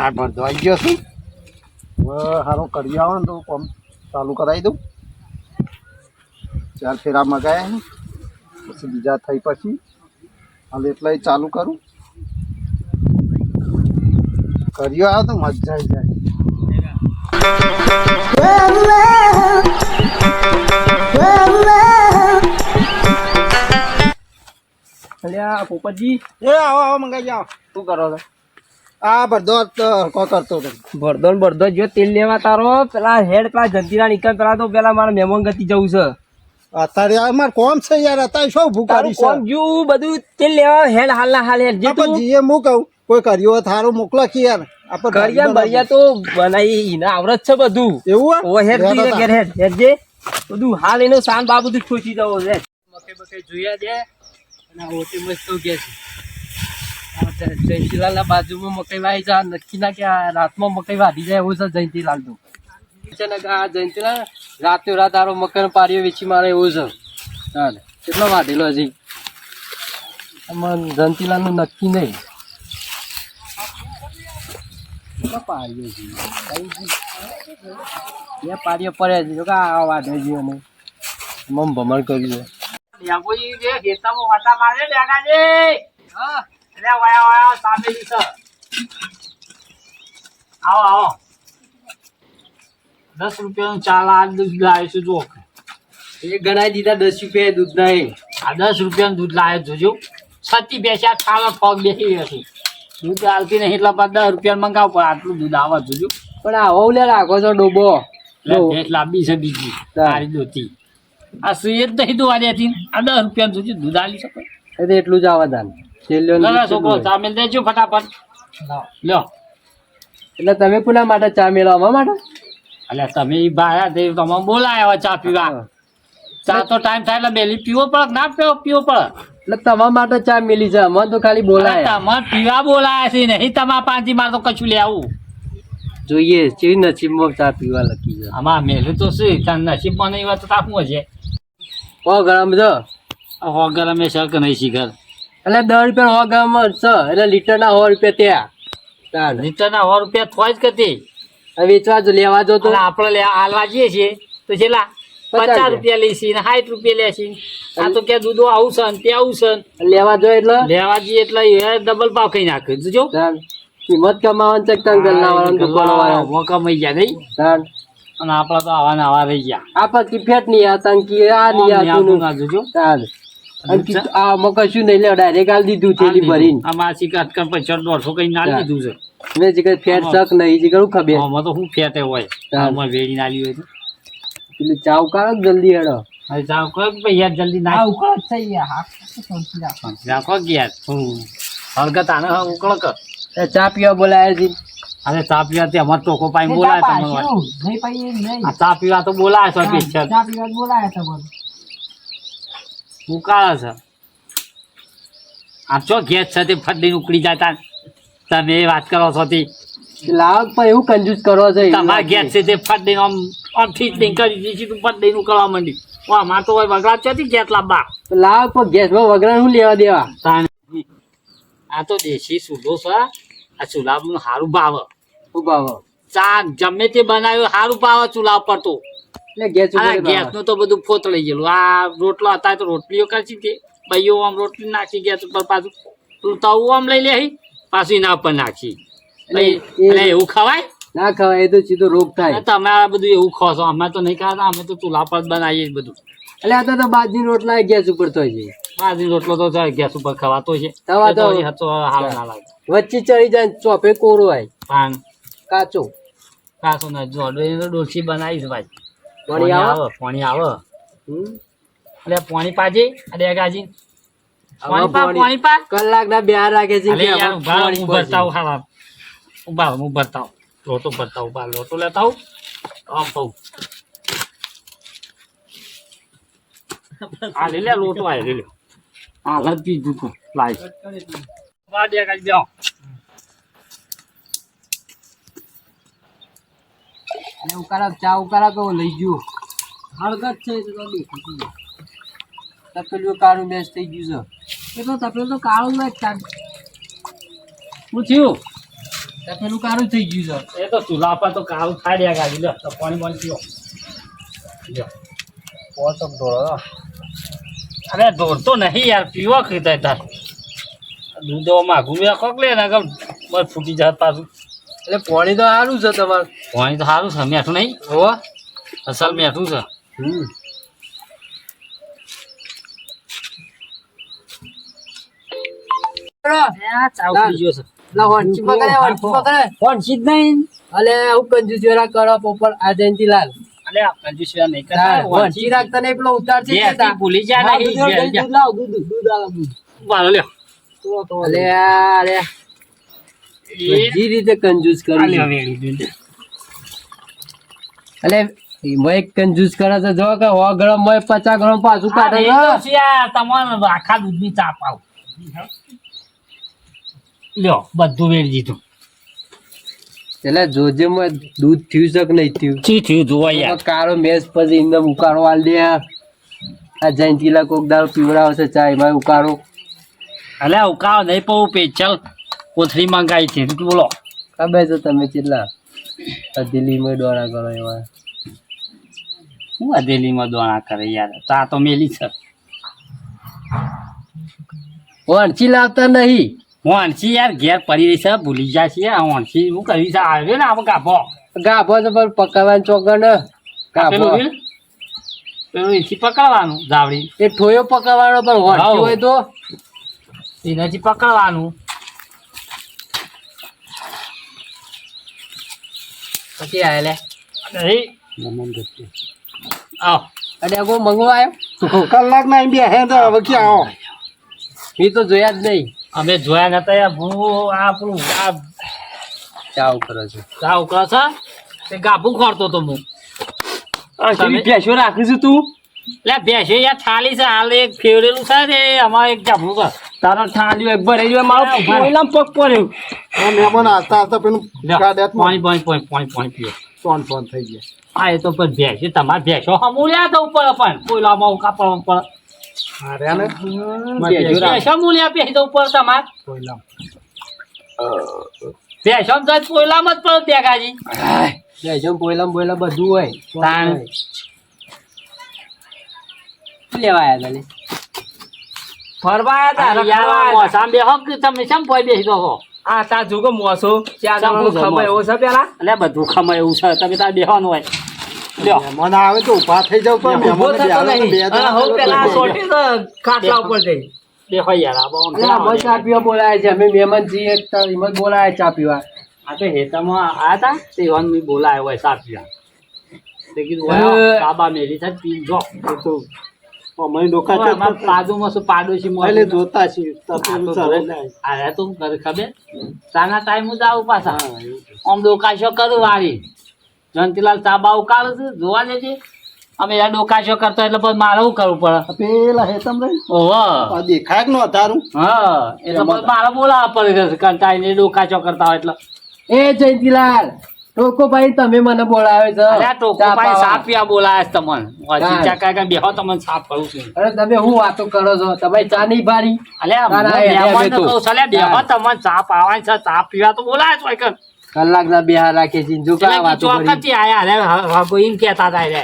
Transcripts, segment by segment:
આ ભરતો આવી ગયો છું સારો કરી આવો ને તો કામ ચાલુ કરાવી દઉં 4 ફેરા મગાયા પછી બીજા થઈ પછી હાલ એટલે ચાલુ કરું કર્યો આવે તો મજા આવી જાય અલ્યા પોપટજી આવો મંગાઈ જાઓ શું કરો છો? આ ભરતો કો કરતો હતો ભરદો જો તેલ લેવા તારો પેલા હેડ પેલા જંતીરા નીકળ પેલા તો પેલા મારા મહેમાન ગતિ જવું છે. અત્યારે અમારે કોમ છે યાર અત્યારે શું ભૂખારી છે કોમ જો બધું તેલ લેવા હેડ હાલના હાલ હેડ જે તું જીએ હું કહું કોઈ કર્યો થારું મોકલો કે યાર આપણે કરિયા બરિયા તો બનાવી ને આવરત છે બધું એવું ઓ હેડ તું ઘેર હેડ જે બધું હાલ એનો સાન બાબુ બધું ખોચી જવો છે. મકે જોયા દે અને ઓટી મસ્ત તો કે છે જયંતીલાલના બાજુમાં મકઈ વાવી જા નક્કી ના કે રાતમાં મકઈ વાઢી જાય એવું છે જયંતીલાલ નું છે ને આ જયંતીલાલ રાતે રાત આરો મકઈ પારીઓ વેચી મારે એવું છે. ચાલે કેટલો વાઢેલો હજી જયંતીલાલ નું નક્કી નહીં પારીઓ છે પારીઓ પડે છે જો આ વાઢે છે અને મમ ભમણ કર્યું છે ખેતરમાં વાટા મારે લેગાજી હા વાયા સામેલી છે આવો 10 રૂપિયાનું ચાલા દૂધ લાવીશું જો એ ગણાઈ દીધા 10 રૂપિયા દૂધ નહીં આ 10 રૂપિયાનું દૂધ લાવે જોજો છતી બેસ્યા ખાવા પગ બેસી હતી દૂધ આવતી નહીં એટલે 10 રૂપિયા મંગાવ પણ આટલું દૂધ આવવા જોજો પણ આવો લે રાખો છો ડોબો ભેંસ લાંબી છે બીજી તારી દોતી આ સુઈ જ નહીં દોવાની હતી આ 10 રૂપિયાનું જોજો દૂધ આલી શકો એટલે એટલું જ આવવા દાન છોકરો ચા મેલ દેજો ફટાફટ લ્યો એટલે તમે કોના માટે ચા મેળો અમારા માટે એટલે તમે ભાયા તે તમે બોલાયા ચા પીવા ચા તો ટાઈમ થાય એટલે બેલી પીવો પડે ના પીવો પડે એટલે તમારા માટે ચા મેલી છે અમે તો ખાલી બોલાયા તમારે પીવા બોલાયા છે નહીં તમારા પાંચી મારે તો કશું લેવું જોઈએ ચેવી નસીબમાં ચા પીવા લખી છે આમાં મેલું તો શું નસીબમાં નહીં વાત તો તાપવું હશે ગરમ છે ગરમ એ શક નહીં શીખર એટલે 10 રૂપિયા 100 ગ્રામ છે એટલે લીટરના 100 રૂપિયા ત્યાં લીટરના 100 રૂપિયા થોય જ કતી વેચવા જો લેવા જો તો આપણે હાલવા જઈએ છીએ તો છેલ્લા 50 રૂપિયા લઈશી ને 60 રૂપિયા લેશી આ તો કે દૂધો આવું છે ને તે આવું છે લેવા જો એટલે લેવા જઈએ એટલે ડબલ ભાવ કઈ નાખે જો કિંમત કમાવાનું ચકતા ગલ્લાવાળા દુકાનવાળા કમાઈ ગયા નહીં અને આપડા તો આવા ને આવા રહી ગયા આપા કી ફેટ નહીં આતા કી આ નહીં આતું ના જોજો આ મકશું નહીં લે ડાયરેક્ટ આલ દીધું થેલી ભરીને આ માસી કટકર 150 કઈ ના દીધું છે મે જીગર ફેટ શક નહીં જીગર ખબર આમાં તો હું ફેટે હોય આમાં વેડી નાલી હોય તો પેલું ચાવ કાઢો જલ્દી હેડો હવે ચાવ કરો ભાઈ યાર જલ્દી ના ઉકળ થઈ ગયા હા સોંચી રાખો ગયા હળગત આને ઉકળ કર ચા પીવા બોલાય છે અરે ચા પીવા તે અમાર ટોકો પાઈ બોલાય તમને નહીં પાઈ નહીં આ ચા પીવા તો બોલાય છે સ્પેશિયલ ચા પીવા બોલાય છે બોલ ઉકાળા છે આ ચો ગેસ છે તે ફટ ઉકળી જતા તમે વાત કરો છો તે લાવ પણ એવું કંજૂસ કરો છો તમારા ગેસ છે તે ફટ આમ ફિટિંગ કરી દીધી તું ફટ ઉકળવા માંડી વાહ માં તો વગડા ચોથી ગેસ લાંબા લાવ પણ ગેસમાં વગડા શું લેવા દેવા આ તો દેશી ચૂલો છે આ ચૂલાનું સારું ભાવ શું ભાવ ચા ગમે તે બનાવ્યું સારું ભાવ ચૂલા ઉપર તો એટલે ગેસ નું તો બધું ફોત લઈ ગયેલું આ રોટલો હતા તો રોટલીઓ કરશી કે ભાઈઓ આમ રોટલી નાખી ગેસ ઉપર પાછું તવું આમ લઈ લે પાછું એના ઉપર નાખી એટલે એવું ખવાય ના ખવાય એ તો સીધો રોગ થાય તમે આ બધું એવું ખો છો અમે તો નહીં ખાતા અમે તો ચૂલા પર બનાવીએ બધું એટલે આ તો બાજરી રોટલા ગેસ ઉપર થાય છે બાજરી રોટલો તો ગેસ ઉપર ખવાતો છે હાલ ના લાગે વચ્ચે ચડી જાય ચોપે કોરો હોય પાન કાચો ના ડોલસી બનાવીશ ભાઈ પાણી આવે એટલે પાણી પાજે અરે ગાજી પાણી પા કલાક ના બે રાખે છે ઉભા હું ભરતા લોટો ભરતા ઉભા લોટો લેતા આમ કહું આ લે લે લોટો આ લે હા લપી દીધું લાઈ વાડિયા કાઢી દો ને ઉકાળા ચા ઉકાળા તો લઈ ગયો હળગત છે તો દેખાતું તપેલું કાળું મેચ થઈ ગયું છે એ તો તપેલું તો કાળું મેચ ચાલ હું થયું પેલું કારું થઈ ગયું છે એ તો ચૂલા પર તો કાળું થાય રહ્યા ગાડી લે તો પાણી બંધ પીઓ લ્યો પોચમ ઢોળો અરે ઢોળતો નહીં યાર પીવો ખીતા તાર દૂધો માગું બે કોક લે ને બસ ફૂટી જાય પાછું એટલે પાણી તો સારું છે તમારું પાણી તો સારું છે મીઠું નહીં હો અસલ મીઠું છે ચાવ પી ગયો છે વંશી પકડે વંશી જ નહીં અલે હું કંજૂસ વેરા કરો પોપટ આ જયંતીલાલ અલે આ કંજૂસિયા નહીં કરતા વંશી રાખતા નહીં પેલો ઉતાર છે બેસી ભૂલી જા નહીં દૂધ લાવ દૂધ વાળો લ્યો અલે અરે બધી રીતે કંજૂસ કરી લ્યો વેડી દૂધ અલે એમાં એક કંજૂસ કરે છે જો કે 100 ગ્રામ માં 50 ગ્રામ પાછું કાઢે એ તો છે આ તમારે આખા દૂધની ચા પાવ લ્યો બધું વેડી દીધું એટલે જોજે માં દૂધ થયું છે કે નહીં થયું ચી થયું જોવા યાર કાળો મેસ પછી એમને ઉકાળો આલ દે આ જયંતીલા કોક દાળ પીવડાવશે ચા એમાં ઉકાળો અલે ઉકાળો નહીં પવું પેચલ કોથળી મંગાવી છે તું બોલો ખબર છે તમે કેટલા દિલ્હીમાં દોડા કરો એવા શું આ દિલ્હીમાં દોણા કરે યાર ચા તો મેલી છે વણસી લાવતા નહીં વાંચી યાર ઘેર પડી રહી છે ભૂલી જાય છે આ વાંચી હું કરી છે આવ્યો ને આપણે ગાભો ગાભો તો પણ પકડવાનું ચોગર ને ગાભો પેલું રીલ? પેલું એથી પકડવાનું જાવડી એ ઠોયો પકડવાનો પણ વણસી હોય તો એનાથી પકડવાનું પછી આય લે આવ અને કોઈ મંગવા આવ્યો કલાક ના બે હે તો હવે ક્યાં આવો એ તો જોયા જ નહીં અમે જોયા નતા યાર ભૂ આપણું આ ચાવ કરે છે ચા ઉકળે છે તે ગાભું ખોરતો તો હું તમે- ભેંસો રાખીશું તું એટલે ભેંસો યાર થાળી છે હાલ એક ફેવરેલું છે ને અમારે એક ગાભું છે તારો થાળીઓ એક ભરાઈ ગયો મારો ઉભા રહે. પહેલાં પગ પડ્યો આ મહેમાન આવતા આવતા પેલું લ્યો, ગાડ્યાત પાણી પાણી પાણી પાણી પાણી પીઓ સોન સોન થઈ ગયા હા એ તો પણ ભેંસો તમારે ભેંસો હમુલ્યા તો ઉપર પણ કોયલામાં કાપડ ઉપર હા રે ને ભેંસો મૂલ્યા પેસી તો ઉપર તમારે કોયલા ભેંસો તો કોયલામાં જ પડે દેખાજી ભેંસો બોયલા બોયલા બધું હોય તાણ. શું લેવા આવ્યા તને ફરવા આવ્યા યાર મોસામ બેહો કે તમે શેમ પોઈ બેસી દો છો? આ તા જોગો મોસો ચાર જણાનું ખબર એવો છે પેલા એટલે બધું ખમાય એવું છે તમે તાર બેહવાનું હોય લ્યો મહેમાન આવે તો ઉભા થઈ જાવ પણ મહેમાન ખાટલા ઉપર જઈ બેહો યાર આ બહુ અમે ચા પીવા બોલાયા છે અમે મહેમાન છીએ એમાં બોલાયા ચા પીવા આ તો હેતામાં આયા તા તે વન મી બોલાયો હોય સાપિયા તે કીધું અરે. હોય બાબા મેલી છે પી જો તો અમારી ડોકા હવે અમાર બાજુમાં શું પાડોશી મોય એટલે જોતા છીએ તપેલું ચડે નહીં. અરે તું કરે ખબર તાના ટાઈમ જ આવું પાછા આમ ડોકાશો કરું વાળી જયંતીલાલ ચાબા ઉકાળે છે જોવા દેજે અમે યાર ડોકાશો કરતો એટલે પછી મારે શું કરવું પડે પેલા હેતમ રહી ઓહો આ દેખાય કે નો તારું હા એટલે પછી મારે બોલાવવા પડે છે કંટાઈને ડોકાશો કરતા હોય એટલે એ જયંતીલાલ ટોકો ભાઈ તમે મને બોલાવે છે અલ્યા ટોકો ચા ભાઈ પાવા. સાપ પીવા બોલાય છે તમને ચીચા કાકા બેહો તમને સાપ કરું છું અરે તમે શું વાતો કરો છો તમે ચા નહીં પાડી અલ્યા ના, ના, હું એ મહેમાનને તો. કહું છું, અલ્યા બેહો તમને ચા પાવાની છે ચા પીવા તો બોલાય છે હોય કલાક ના બિહાર રાખે છે જો કા વાતો કરી ચોકથી આયા રે એમ કેતા હતા રે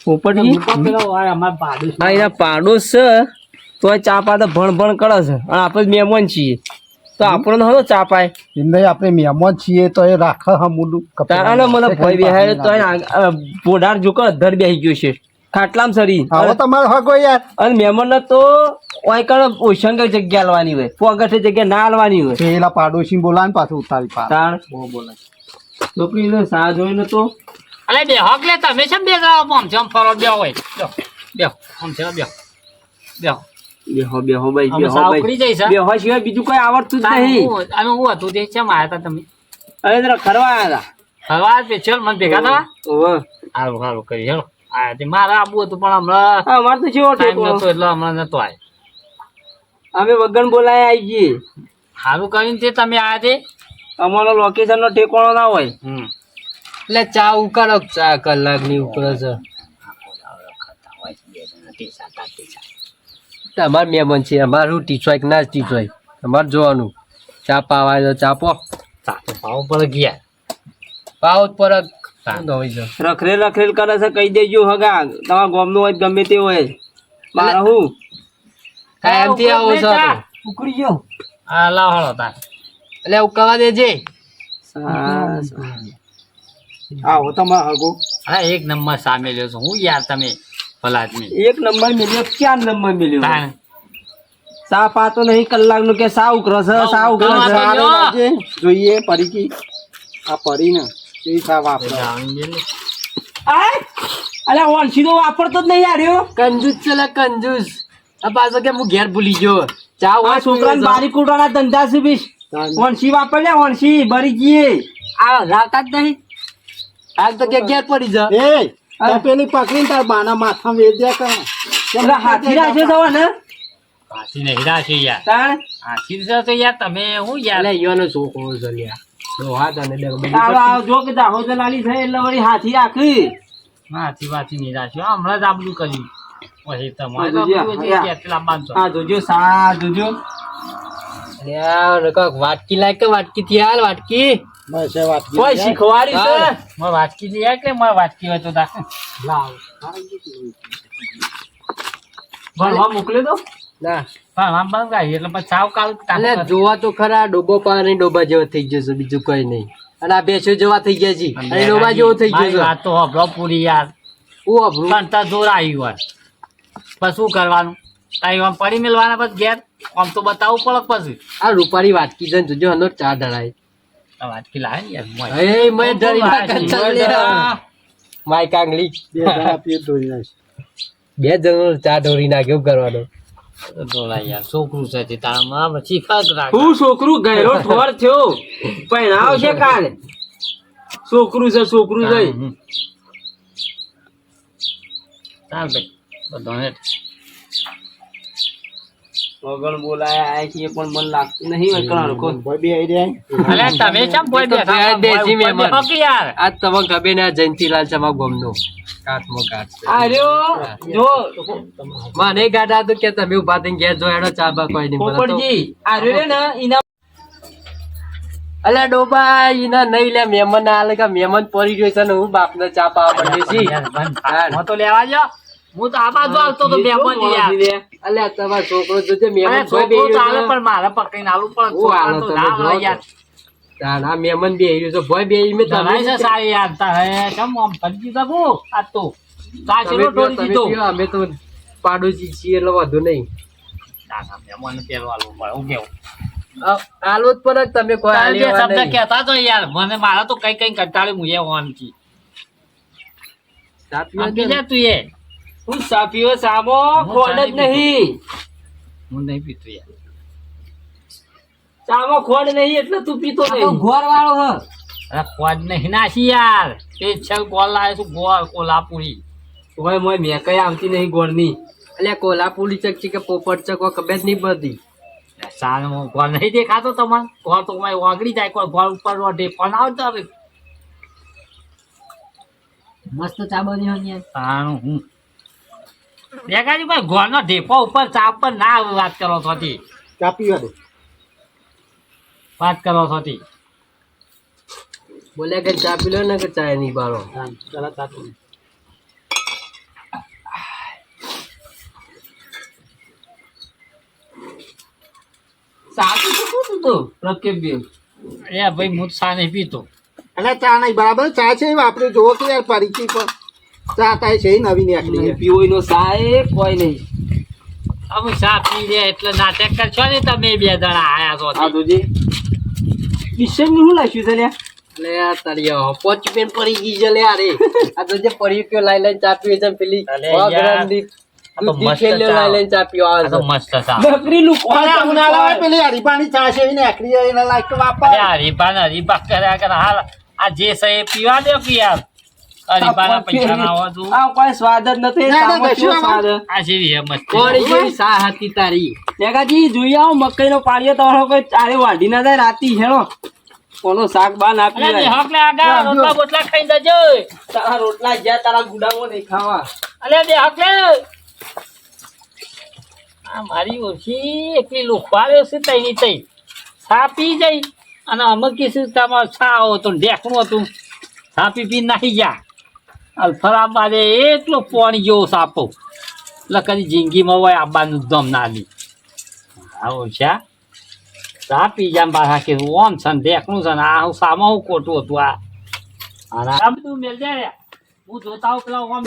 પોપટજી પેલો હોય અમાર પાડોશી. હા એના પાડોશ છે તો ચા પા તો ભણ ભણ કરે છે અને આપણે મહેમાન છીએ તો આપણને હવે ચા પાય એમને આપણે મહેમાન છીએ તો એ રાખે હમુલું તારાને મને ભય બેહાડે તો પોઢાર જોકર અધર બેસી ગયો છે ખાટલામાં સરી હવે તમારે હગો યાર અને મહેમાનને તો ઓય કણ ઓછંગ જગ્યા આલવાની હોય પોગઠે જગ્યા ના આલવાની હોય પેલા પાડોશી બોલાવે ને પાછું ઉતારી પાડ તાણ બહુ બોલાય છોકરીને સા જોઈને તો અલે બેહો કે લે તમે છે બે જણા આમ જેમ ફરો બે હોય બેહો આમ છે બેહો બેહો બેહો બેહો ભાઈ અમે બેહો સાવકડી ભાઈ જઈશ બેહો સિવાય બીજું કોઈ આવડતું જ નહીં અમે હું હતું તે ચેમ આયા હતા તમે અરે જરા કરવા આવ્યા હવા પેચલ મને ભેગા થવા હતા ઓવે સારું સારું કરી હેલો આયા તે મારે આબુ હતું પણ હમણાં હા અમાર તો જેવો ટાઈમ ટેકો નતો એટલે હમણાં નતો આય અમે વગન બોલાય આવી જઈએ સારું કરીને તે તમે આયા તે અમારો લોકેશન નો ઠેકાણો ના હોય એટલે ચા ઉકાળો ચા કલાક ની ઉપર છે અમાર મહેમાન છે અમારું ટીચવાય કે ના ટીચવાય અમારે જોવાનું ચા પાવા તો ચા પો સાથે ભાવ પર ગયા ભાવ પર રખરેલ રખરેલ કરે છે કહી દેજો હગા તમારા ગામનો હોય ગમે તે હોય મારે હું કાયમથી આવો છો તો. ઉકળી ગયો હા લાવ હળો તાર એટલે ઉકાવા દેજે આવો તમારે હગો હા એક નંબર સામે લ્યો છો હું યાર તમે ભલા આદમી એક નંબર મિલ્યો 4 નંબર મિલ્યો તાણ. સા પાતો નહીં કલાક નું કે સા ઉકરો છે સા ઉકરો છે ઉકળવા દો. આજે જોઈએ પરીકી આ પરીને કેવી સા વાપરો આય અલ્યા વંશી તો વાપરતો જ નહીં આર્યો કંજૂસ છે લે કંજૂસ આ પાછો કે હું ઘેર ભૂલી ગયો ચા આ છોકરાને બારી કુટાના ધંધા છે બીસ વંશી વાપર લે વંશી ભરી ગયે આ રાકા જ નહીં હાલ તો કે ઘેર પડી જા એ આ પેલી પકડીને તાર બાના માથા વેદ્યા કરે એટલે હાથી રાખ્યો છો ને હાથી નહીં રાશે યાર તાણ હાથી છે તો યાર તમે હું યાર ઈયોનો છોકરો છે યાર આવો જો કે દાહો તો લાલી થાય એટલે વળી હાથી રાખી હાથી વાથી નહીં રાખ્યો હમણાં જ આબલું કર્યું પછી તમારે આ જોજો, આબલું છે, આ. કેટલા બાંધશો? આ જોજો સા જોજો વાટકી લાગ કે વાટકી થી હાલ વાટકી બસ એ વાત કોઈ શીખવાડી છે મારે વાટકી થી આય કે મારે વાટકી હોય તો લાવ ભણવા મોકલે તો ના પણ આમ બંધ ગાય એટલે પછી સાવ કાલ એટલે જોવા તો ખરા ડોબો પાણી ડોબા જેવો થઈ ગયો છે બીજું કઈ નહીં અને આ બેસો જેવા થઈ ગયા છે અને ડોબા જેવો થઈ ગયો છે વાત તો હબળો પૂરી યાર હું હબળું પણ તાર જોર આવ્યું હોય પછી શું કરવાનું તારી આમ પડી મેળવાના પછી ઘેર આમ તો બતાવવું પડે પછી આ રૂપારી વાટકી છે જોજો હનો ચા ઢળાય વાટકી લાવે ને યાર એ મેં ઢળી માય કાંગલી બે જણા પીએ ધોઈ નાખશે બે જણો ચા ઢોરી નાખ્યો કરવાનો યાર છોકરું છે તારા શીખાત રાખ હું છોકરું ગયરો ઠોર થયો પહેણાવ છે કાલે છોકરું છે ચાલ ભાઈ બધો હેઠ વગણ બોલાયા આય છે પણ મન લાગતું નહીં હોય કણાનો કો ભાઈ બે આઈ રહ્યા અલે તમે કેમ કોઈ બેઠા બેસી મેમન યાર આજ તમને ખબર ને જયંતીલાલ ચમા ગોમનો કાટમાં કાટ આર્યો જો મને ગાડા તો કે તમે ઉભા થઈને ઘેર જો એનો ચાબા કોઈ નહીં પોપટજી આર્યો રે ને ઈના અલે ડોબા ઈના નહીં લે મેમન આલે કે મેમન પડી ગયો છે ને હું બાપને ચા પાવા માંડી છી હું તો લેવા જો હું તો આ બાજુ આવતો તો મેમન યાર અલે તમારો છોકરો જોજે મેમન કોઈ બે ચાલે પણ મારા પકડીને આલું પણ છોકરો તો ના હોય યાર તાના મેમન બે રહ્યો છે ભોય બે મે તમે છે સારી યાર તા હે કેમ આમ પડી જબો આ તો સાચલો ઢોળી દીધો અમે તો પાડોશી છીએ એટલે વધુ નહીં તાના મેમન પેરવાલો પડે હું કેવું આલો જ પર તમે કોઈ આલી શબ્દ કહેતા તો યાર મને મારા તો કઈ કઈ કંટાળી મુએ ઓન કી સાપીઓ દે તું એ હું સાપીઓ સામો ખોડ જ નહીં હું નહીં પીતો યાર સામો ખોડ નહીં એટલે તું પીતો નહીં ઘોર વાળો હ અરે ખોદ નહીં નાસી યાર સ્પેશિયલ ગોળ લાવે છું ગોળ કોલ્હાપુરી ઓય મોય મે કઈ આવતી નહીં ગોળની એટલે કોલ્હાપુરી ચકચી કે પોપટ ચક કબેજ નહીં પડતી સાલ ગોળ નહીં દેખાતો તમારે ગોળ તો ઓગળી જાય કોઈ ગોળ ઉપર રોડે પણ આવતો હવે મસ્ત ચા બની હોય તાણું હું દેખાજી ભાઈ ગોળનો ઢેપો ઉપર ચા ઉપર ના વાત કરો થોતી ચા પીવા દે વાત કરો થોતી બોલે કે ચા પી લો ને કે ચા નહીં બારો ચાલ ચા પી સાચું તો શું તું પ્રકેશ એ ભાઈ હું ચા નહીં પીતો અને ચા નહીં બરાબર ચા છે આપણે જોવો કે યાર પરિચય પર ચા થાય છે નવી નીકળી પીઓનો સાહેબ કોઈ નહીં અમે ચા પી લે એટલે નાટક કરશો ને તમે બે જણા આયા છો આ તુજી કિશન નું શું લાગ્યું છે લ્યા એટલે આ તળિયો પોચ પેન પડી ગઈ છે લે અરે આ તો જે પડી ગયો લાઈ લઈને ચા પીએ છે પેલી બકરીનું કોણ ઉનાળા પેલી હરીબાની ચા છે એને નીકળી જાય એના લાયક તો વાપર આ જે છે એ પીવા દે કે યાર હરીબાના પૈસા ના હોવા તું આ કોઈ સ્વાદ જ નથી ના, સામો કશું કેવો સ્વાદ આ જેવી હે મસ્ત કોણી જેવી સા હતી તારી ટેકાજી જોઈ આવો મકઈનો પાળિયો તમારો કોઈ ચારે વાઢી ના જાય રાતી હેણો કોનો શાક બા ના અરે પીવાય હકલે આગા રોટલા બોટલા ખાઈ જજો તારા રોટલા જ્યાં તારા ગુડામો નહીં ખાવા અલે દે હકલે આ મારી ઓછી એકલી લુખવાડ્યો છે તઈની તઈ સા પી જઈ અને અમે કીધું તમારે છાવ હતો ને ઢેકણું હતું છા પી નાખી ગયા અલ્ફરા બાદે એટલો પાણી જેવો સાપો એટલે કદી જિંદગીમાં હોય આબાનું દમ ના લી આવો છે ચા પી જામ પાછા કીધું ઓમ છે ને ઢેકણું છે ને આ હું સામા હું ખોટું હતું આ અને આ બધું મેળ જાય હું જોતા હોઉં પેલા ઓમ